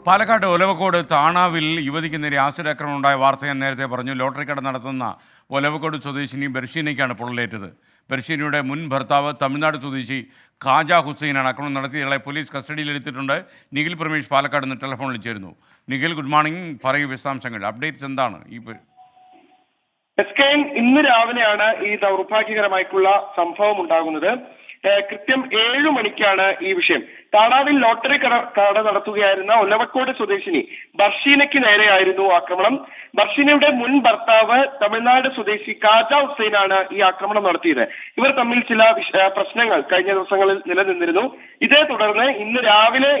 പാലക്കാട് ഒലവക്കോട് താണാവിൽ യുവതിക്ക് നേരെ ആസിഡ് ആക്രമണം ഉണ്ടായ വാർത്ത ഞാൻ നേരത്തെ പറഞ്ഞു. ലോട്ടറി കട നടത്തുന്ന ഒലവക്കോട് സ്വദേശിനി ബർഷീനയ്ക്കാണ് പൊള്ളലേറ്റത്. ബർഷീനയുടെ മുൻ ഭർത്താവ് തമിഴ്നാട് സ്വദേശി ഖാജ ഹുസൈനാണ് ആക്രമണം നടത്തിയയാളെ പോലീസ് കസ്റ്റഡിയിലെടുത്തിട്ടുണ്ട്. നിഖിൽ പ്രമേഷ് പാലക്കാട് നിന്ന് ടെലിഫോണിൽ ചേരുന്നു. Nikhil, good morning. പറയൂ വിശദാംശങ്ങൾ, അപ്ഡേറ്റ്സ് എന്താണ്? ഇന്ന് രാവിലെയാണ് ഈ ദൗർഭാഗ്യകരമായിട്ടുള്ള സംഭവം ഉണ്ടാകുന്നത്. കൃത്യം 7 മണിക്കാണ് ഈ വിഷയം. താണാവിൽ ലോട്ടറി കട നടത്തുകയായിരുന്ന ഒലവക്കോട് സ്വദേശിനി ബർഷീനയ്ക്ക് നേരെയായിരുന്നു ആക്രമണം. ബർഷീനയുടെ മുൻ ഭർത്താവ് തമിഴ്നാട് സ്വദേശി ഖാജ ഹുസൈനാണ് ഈ ആക്രമണം നടത്തിയത്. ഇവർ തമ്മിൽ ചില പ്രശ്നങ്ങൾ കഴിഞ്ഞ ദിവസങ്ങളിൽ നിലനിന്നിരുന്നു. ഇതേ തുടർന്ന് ഇന്ന് രാവിലെ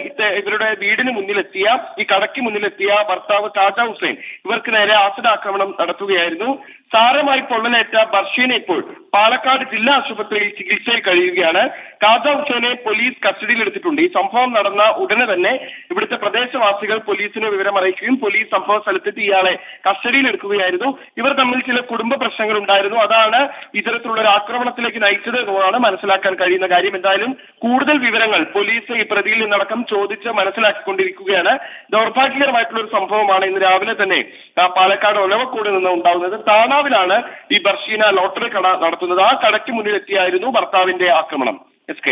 ഇവരുടെ വീടിന് മുന്നിലെത്തിയ, ഈ കടയ്ക്ക് മുന്നിലെത്തിയ ഭർത്താവ് ഖാജ ഹുസൈൻ ഇവർക്ക് നേരെ ആസിഡ് ആക്രമണം നടത്തുകയായിരുന്നു. സാരമായി പൊള്ളലേറ്റ ബർഷീന ഇപ്പോൾ പാലക്കാട് ജില്ലാ ആശുപത്രിയിൽ ചികിത്സയിൽ കഴിയുകയാണ്. ഖാജ ഹുസൈനെ പോലീസ് കസ്റ്റഡിയിലെടുത്തിട്ടുണ്ട്. ഈ സംഭവം നടന്ന ഉടനെ തന്നെ ഇവിടുത്തെ പ്രദേശവാസികൾ പോലീസിന് വിവരം അറിയിക്കുകയും പോലീസ് സംഭവ സ്ഥലത്തെത്തി ഇയാളെ കസ്റ്റഡിയിലെടുക്കുകയായിരുന്നു. ഇവർ തമ്മിൽ ചില കുടുംബ പ്രശ്നങ്ങൾ ഉണ്ടായിരുന്നു. അതാണ് ഇത്തരത്തിലുള്ള ഒരു ആക്രമണത്തിലേക്ക് നയിച്ചത് എന്നതാണ് മനസ്സിലാക്കാൻ കഴിയുന്ന കാര്യം. എന്തായാലും കൂടുതൽ വിവരങ്ങൾ പോലീസ് ഈ പ്രതിയിൽ നിന്നടക്കം ചോദിച്ച് മനസ്സിലാക്കിക്കൊണ്ടിരിക്കുകയാണ്. ദൗർഭാഗ്യകരമായിട്ടുള്ള ഒരു സംഭവമാണ് ഇന്ന് രാവിലെ തന്നെ പാലക്കാട് ഒലവക്കോട് നിന്ന് ഉണ്ടാകുന്നത്. താണാവിലാണ് ഈ ബർഷീന ലോട്ടറി കട നടത്തുന്നത്. ആ കടയ്ക്ക് മുന്നിലെത്തിയായിരുന്നു ഭർത്താവിന്റെ ആക്രമണം. SK